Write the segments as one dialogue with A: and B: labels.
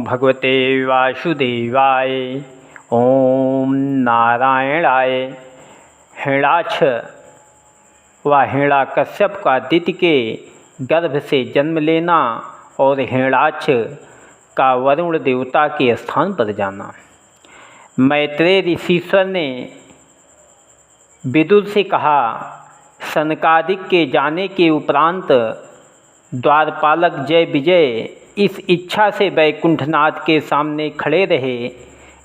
A: भगवते वासुदेवाय। ओम नारायणाय। हिरण्याक्ष व हिरण्यकश्यप का दिति के गर्भ से जन्म लेना और हिरण्याक्ष का वरुण देवता के स्थान पर जाना। मैत्रेय ऋषीश्वर ने विदुर से कहा, सनकादिक के जाने के उपरांत द्वारपालक जय विजय इस इच्छा से वैकुंठनाथ के सामने खड़े रहे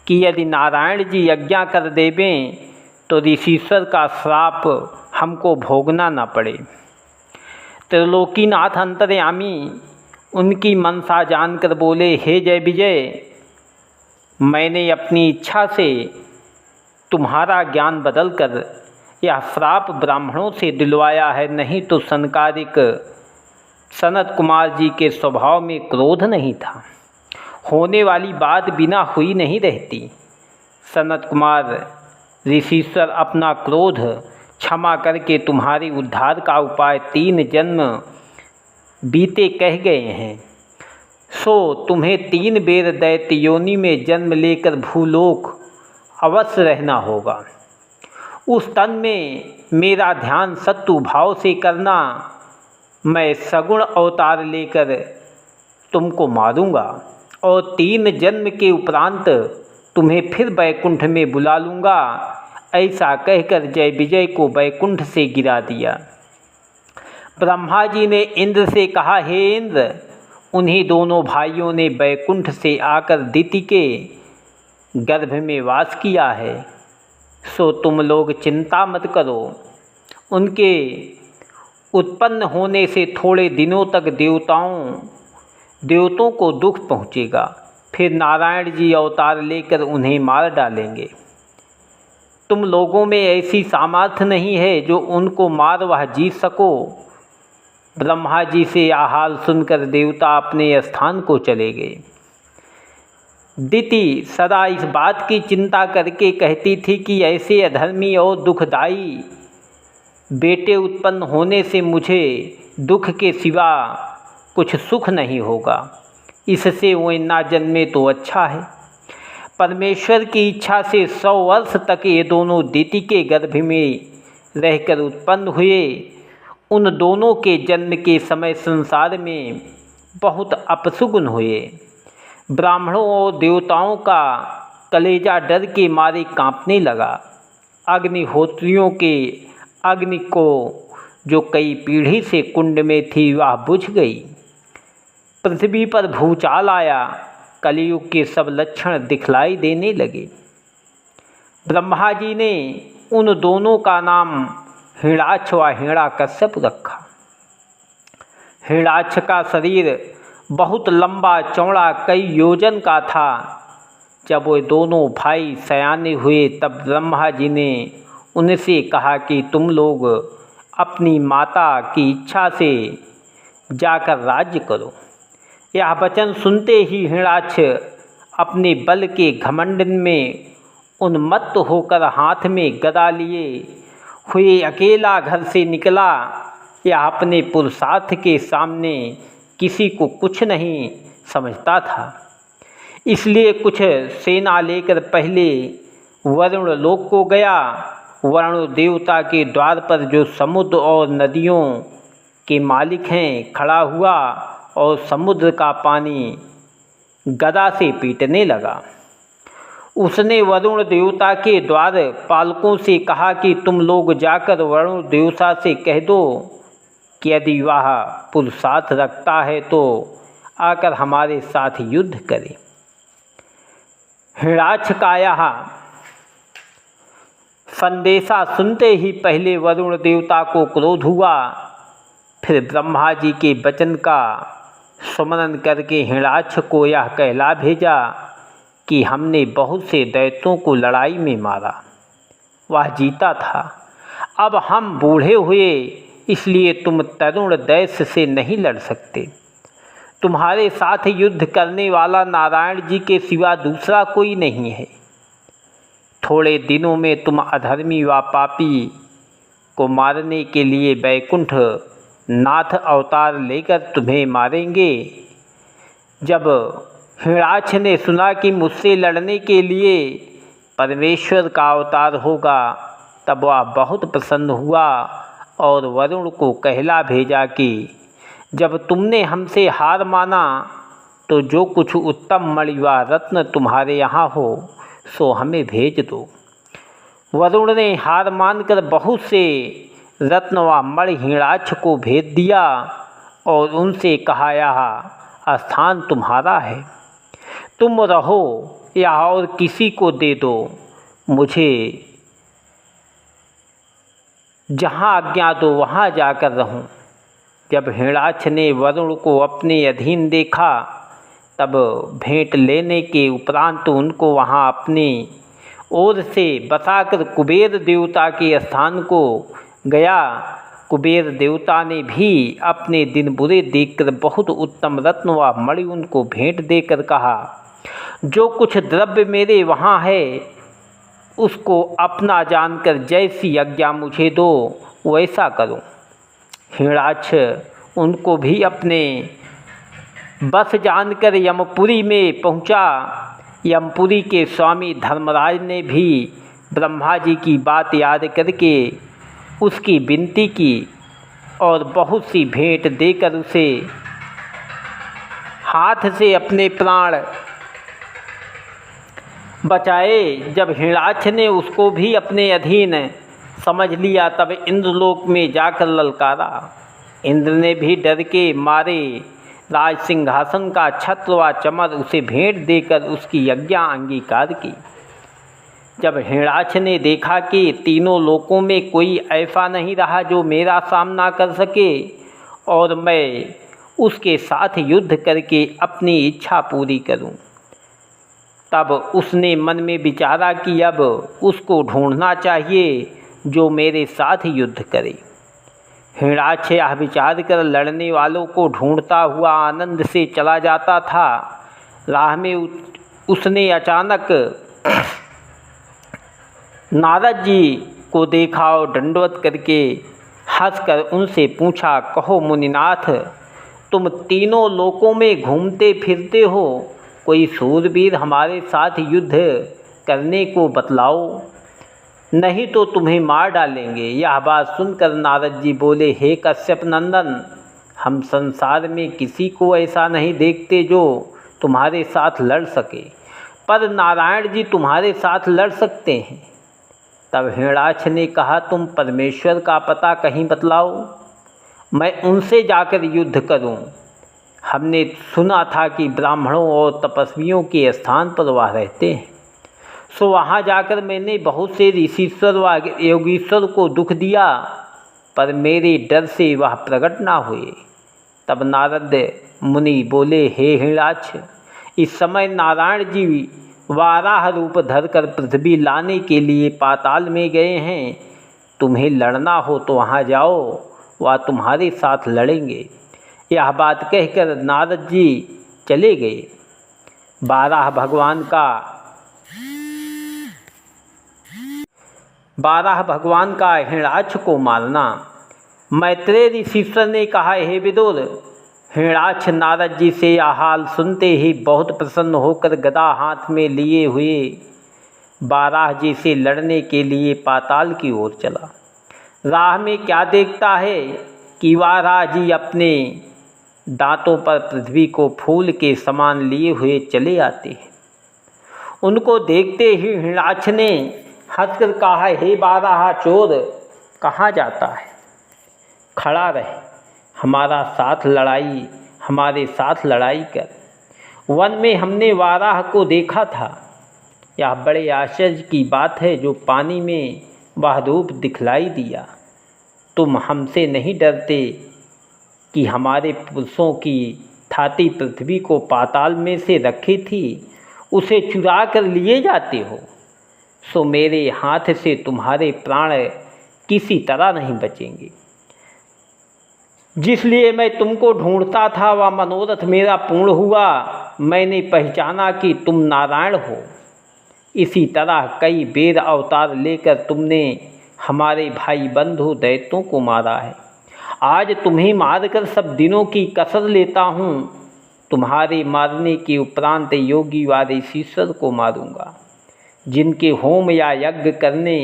A: कि यदि नारायण जी आज्ञा कर देवें तो ऋषीश्वर का श्राप हमको भोगना न पड़े। त्रिलोकीनाथ अंतर्यामी उनकी मनसा जानकर बोले, हे जय विजय, मैंने अपनी इच्छा से तुम्हारा ज्ञान बदलकर यह श्राप ब्राह्मणों से दिलवाया है, नहीं तो सनकादिक सनत कुमार जी के स्वभाव में क्रोध नहीं था। होने वाली बात बिना हुई नहीं रहती। सनत कुमार ऋषीश्वर अपना क्रोध क्षमा करके तुम्हारी उद्धार का उपाय 3 जन्म बीते कह गए हैं। सो तुम्हें 3 बेर दैत्य योनि में जन्म लेकर भूलोक अवश्य रहना होगा। उस तन में मेरा ध्यान सत्तु भाव से करना। मैं सगुण अवतार लेकर तुमको मारूंगा और 3 जन्म के उपरांत तुम्हें फिर बैकुंठ में बुला लूँगा। ऐसा कहकर जय विजय को बैकुंठ से गिरा दिया। ब्रह्मा जी ने इंद्र से कहा, हे इंद्र, उन्हीं दोनों भाइयों ने बैकुंठ से आकर दिति के गर्भ में वास किया है, सो तुम लोग चिंता मत करो। उनके उत्पन्न होने से थोड़े दिनों तक देवतों को दुख पहुँचेगा, फिर नारायण जी अवतार लेकर उन्हें मार डालेंगे। तुम लोगों में ऐसी सामर्थ्य नहीं है जो उनको मार वह जीत सको। ब्रह्मा जी से यह हाल सुनकर देवता अपने स्थान को चले गए। दिति सदा इस बात की चिंता करके कहती थी कि ऐसे अधर्मी और दुखदायी बेटे उत्पन्न होने से मुझे दुख के सिवा कुछ सुख नहीं होगा। इससे वो ना जन्मे तो अच्छा है। परमेश्वर की इच्छा से 100 वर्ष तक ये दोनों दिति के गर्भ में रहकर उत्पन्न हुए। उन दोनों के जन्म के समय संसार में बहुत अपशुगुन हुए। ब्राह्मणों और देवताओं का कलेजा डर के मारे कांपने लगा। अग्निहोत्रियों के अग्नि को जो कई पीढ़ी से कुंड में थी वह बुझ गई। पृथ्वी पर भूचाल आया। कलयुग के सब लक्षण दिखलाई देने लगे। ब्रह्मा जी ने उन दोनों का नाम हिरण्याक्ष व हिरण्यकश्यप रखा। हिरण्याक्ष का शरीर बहुत लंबा चौड़ा कई योजन का था। जब वे दोनों भाई सयाने हुए तब ब्रह्मा जी ने उनसे कहा कि तुम लोग अपनी माता की इच्छा से जाकर राज्य करो। यह वचन सुनते ही हिरण्याक्ष अपने बल के घमंड में उन्मत्त होकर हाथ में गदा लिए हुए अकेला घर से निकला। यह अपने पुरुषार्थ के सामने किसी को कुछ नहीं समझता था, इसलिए कुछ सेना लेकर पहले वरुण लोक को गया। वरुण देवता के द्वार पर जो समुद्र और नदियों के मालिक हैं खड़ा हुआ और समुद्र का पानी गदा से पीटने लगा। उसने वरुण देवता के द्वार पालकों से कहा कि तुम लोग जाकर वरुण देवता से कह दो कि यदि वह पुरुषार्थ रखता है तो आकर हमारे साथ युद्ध करे। हिरण्याक्ष का यह संदेशा सुनते ही पहले वरुण देवता को क्रोध हुआ, फिर ब्रह्मा जी के वचन का स्मरण करके हिरण्याक्ष को यह कहला भेजा कि हमने बहुत से दैत्यों को लड़ाई में मारा, वह जीता था। अब हम बूढ़े हुए, इसलिए तुम तरुण दैत्य से नहीं लड़ सकते। तुम्हारे साथ युद्ध करने वाला नारायण जी के सिवा दूसरा कोई नहीं है। थोड़े दिनों में तुम अधर्मी व पापी को मारने के लिए बैकुंठ नाथ अवतार लेकर तुम्हें मारेंगे। जब हिरणाक्ष ने सुना कि मुझसे लड़ने के लिए परमेश्वर का अवतार होगा, तब वह बहुत प्रसन्न हुआ और वरुण को कहला भेजा कि जब तुमने हमसे हार माना तो जो कुछ उत्तम मणि व रत्न तुम्हारे यहाँ हो सो हमें भेज दो। वरुण ने हार मानकर बहुत से रत्न व मणि हिरणाक्ष को भेज दिया और उनसे कहा, यह स्थान तुम्हारा है, तुम रहो या और किसी को दे दो, मुझे जहाँ आज्ञा दो वहाँ जाकर रहूं। जब हिरणाक्ष ने वरुण को अपने अधीन देखा तब भेंट लेने के उपरांत उनको वहाँ अपनी ओर से बसाकर कुबेर देवता के स्थान को गया। कुबेर देवता ने भी अपने दिन बुरे देखकर बहुत उत्तम रत्न व मणि उनको भेंट देकर कहा, जो कुछ द्रव्य मेरे वहाँ है उसको अपना जानकर जैसी आज्ञा मुझे दो वैसा करूं। हिरणाक्ष उनको भी अपने बस जानकर यमपुरी में पहुंचा। यमपुरी के स्वामी धर्मराज ने भी ब्रह्मा जी की बात याद करके उसकी विनती की और बहुत सी भेंट देकर उसे हाथ से अपने प्राण बचाए। जब हिरणाक्ष ने उसको भी अपने अधीन समझ लिया तब इंद्रलोक में जाकर ललकारा। इंद्र ने भी डर के मारे राज सिंहासन का छत्र व चमर उसे भेंट देकर उसकी आज्ञा अंगीकार की। जब हिरणाक्ष ने देखा कि तीनों लोकों में कोई ऐसा नहीं रहा जो मेरा सामना कर सके और मैं उसके साथ युद्ध करके अपनी इच्छा पूरी करूं, तब उसने मन में विचारा कि अब उसको ढूंढना चाहिए जो मेरे साथ युद्ध करे। हिरणाक्ष यह विचार कर लड़ने वालों को ढूंढता हुआ आनंद से चला जाता था। राह में उसने अचानक नारद जी को देखा और दंडवत करके हंसकर उनसे पूछा, कहो मुनिनाथ, तुम तीनों लोकों में घूमते फिरते हो, कोई शूरवीर हमारे साथ युद्ध करने को बतलाओ, नहीं तो तुम्हें मार डालेंगे। यह बात सुनकर नारद जी बोले, हे कश्यप नंदन, हम संसार में किसी को ऐसा नहीं देखते जो तुम्हारे साथ लड़ सके, पर नारायण जी तुम्हारे साथ लड़ सकते हैं। तब हिरणाक्ष ने कहा, तुम परमेश्वर का पता कहीं बतलाओ, मैं उनसे जाकर युद्ध करूं। हमने सुना था कि ब्राह्मणों और तपस्वियों के स्थान पर वह रहते हैं, सो वहाँ जाकर मैंने बहुत से ऋषीश्वर व योगीश्वर को दुख दिया, पर मेरे डर से वह प्रकट ना हुए। तब नारद मुनि बोले, हे हिरणाक्ष, इस समय नारायण जी वाराह रूप धरकर पृथ्वी लाने के लिए पाताल में गए हैं। तुम्हें लड़ना हो तो वहाँ जाओ, वह तुम्हारे साथ लड़ेंगे। यह बात कहकर नारद जी चले गए। बारह भगवान का हिरणाक्ष को मारना। मैत्रेय ऋषीश्वर ने कहा, हे विदुर, हिरणाक्ष नारद जी से यह हाल सुनते ही बहुत प्रसन्न होकर गदा हाथ में लिए हुए बाराह जी से लड़ने के लिए पाताल की ओर चला। राह में क्या देखता है कि वाराह जी अपने दांतों पर पृथ्वी को फूल के समान लिए हुए चले आते हैं। उनको देखते ही हिरणाक्ष ने हंसकर कहा, हे बाराह चोर, कहाँ जाता है? खड़ा रहे, हमारे साथ लड़ाई कर। वन में हमने वाराह को देखा था। यह बड़े आश्चर्य की बात है जो पानी में वह रूप दिखलाई दिया। तुम हमसे नहीं डरते कि हमारे पुरुषों की थाती पृथ्वी को पाताल में से रखी थी, उसे चुरा कर लिए जाते हो, सो मेरे हाथ से तुम्हारे प्राण किसी तरह नहीं बचेंगे। जिसलिए मैं तुमको ढूंढता था वह मनोरथ मेरा पूर्ण हुआ। मैंने पहचाना कि तुम नारायण हो। इसी तरह कई वेद अवतार लेकर तुमने हमारे भाई बंधु दैत्यों को मारा है। आज तुम्हें मारकर सब दिनों की कसर लेता हूँ। तुम्हारे मारने के उपरांत योगी वादेशीश्वर को मारूंगा, जिनके होम या यज्ञ करने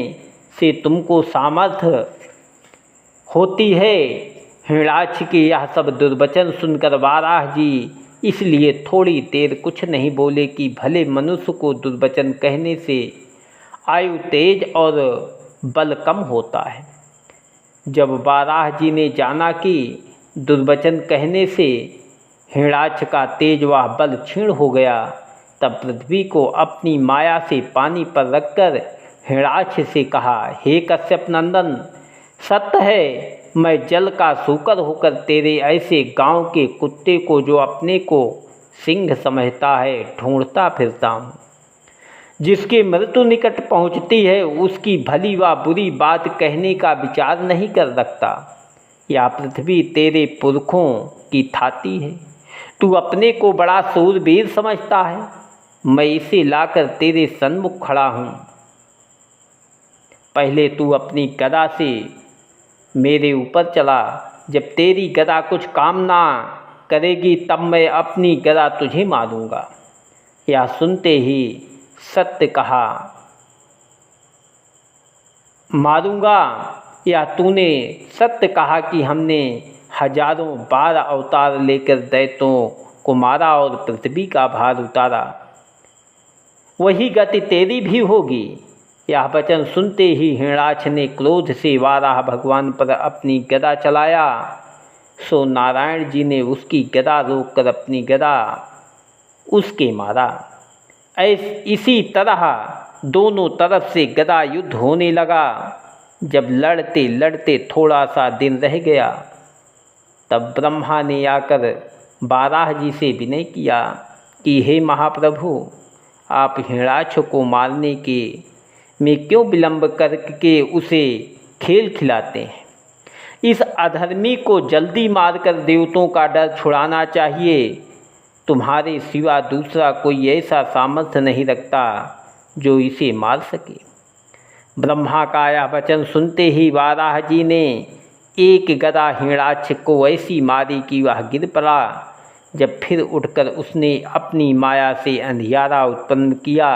A: से तुमको सामर्थ्य होती है। हिरणाक्ष के यह सब दुर्वचन सुनकर वाराह जी इसलिए थोड़ी देर कुछ नहीं बोले कि भले मनुष्य को दुर्वचन कहने से आयु तेज और बल कम होता है। जब वाराह जी ने जाना कि दुर्वचन कहने से हिरणाक्ष का तेज व बल क्षीण हो गया, तब पृथ्वी को अपनी माया से पानी पर रखकर हिरणाक्ष से कहा, हे कश्यप नंदन, सत्य है मैं जल का सूकर होकर तेरे ऐसे गांव के कुत्ते को, जो अपने को सिंह समझता है, ढूंढता फिरता हूँ। जिसकी मृत्यु निकट पहुँचती है उसकी भली व बुरी बात कहने का विचार नहीं कर रखता। या पृथ्वी तेरे पुरखों की थाती है, तू अपने को बड़ा सूरवीर समझता है। मैं इसे लाकर तेरे सन्मुख खड़ा हूँ। पहले तू अपनी गदा से मेरे ऊपर चला। जब तेरी गदा कुछ काम ना करेगी तब मैं अपनी गदा तुझे मारूंगा। यह सुनते ही सत्य कहा, मारूंगा? या तूने सत्य कहा कि हमने हजारों बार अवतार लेकर दैत्यों को मारा और पृथ्वी का भार उतारा, वही गति तेरी भी होगी। यह वचन सुनते ही हिरणाक्ष ने क्रोध से वाराह भगवान पर अपनी गदा चलाया। सो नारायण जी ने उसकी गदा रोककर अपनी गदा उसके मारा। इसी तरह दोनों तरफ से गदा युद्ध होने लगा। जब लड़ते लड़ते थोड़ा सा दिन रह गया, तब ब्रह्मा ने आकर वाराह जी से विनय किया कि हे महाप्रभु, आप हिरणाक्ष को मारने के में क्यों विलंब करके उसे खेल खिलाते हैं? इस अधर्मी को जल्दी मारकर देवताओं का डर छुड़ाना चाहिए। तुम्हारे सिवा दूसरा कोई ऐसा सामर्थ्य नहीं रखता जो इसे मार सके। ब्रह्मा का यह वचन सुनते ही वाराह जी ने एक गदा हिरणाक्ष को ऐसी मारी कि वह गिर पड़ा। जब फिर उठकर उसने अपनी माया से अंधियारा उत्पन्न किया,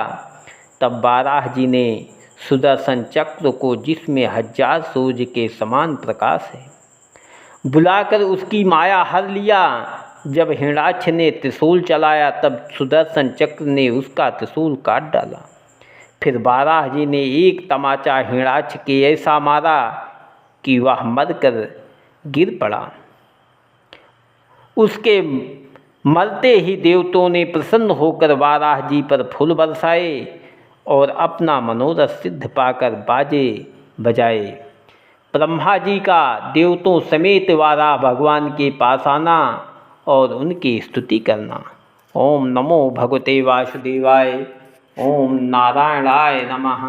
A: तब वाराह जी ने सुदर्शन चक्र को, जिसमें 1000 सूर्य के समान प्रकाश है, बुलाकर उसकी माया हर लिया। जब हिरणाक्ष ने त्रिशूल चलाया तब सुदर्शन चक्र ने उसका त्रिशूल काट डाला। फिर वाराह जी ने एक तमाचा हिरणाक्ष के ऐसा मारा कि वह मरकर गिर पड़ा। उसके मरते ही देवताओं ने प्रसन्न होकर वाराह जी पर फूल बरसाए और अपना मनोरथ सिद्ध पाकर बाजे बजाए। ब्रह्मा जी का देवताओं समेत वाराह भगवान के पास आना और उनकी स्तुति करना। ओम नमो भगवते वासुदेवाय। ओम नारायणाय नमः।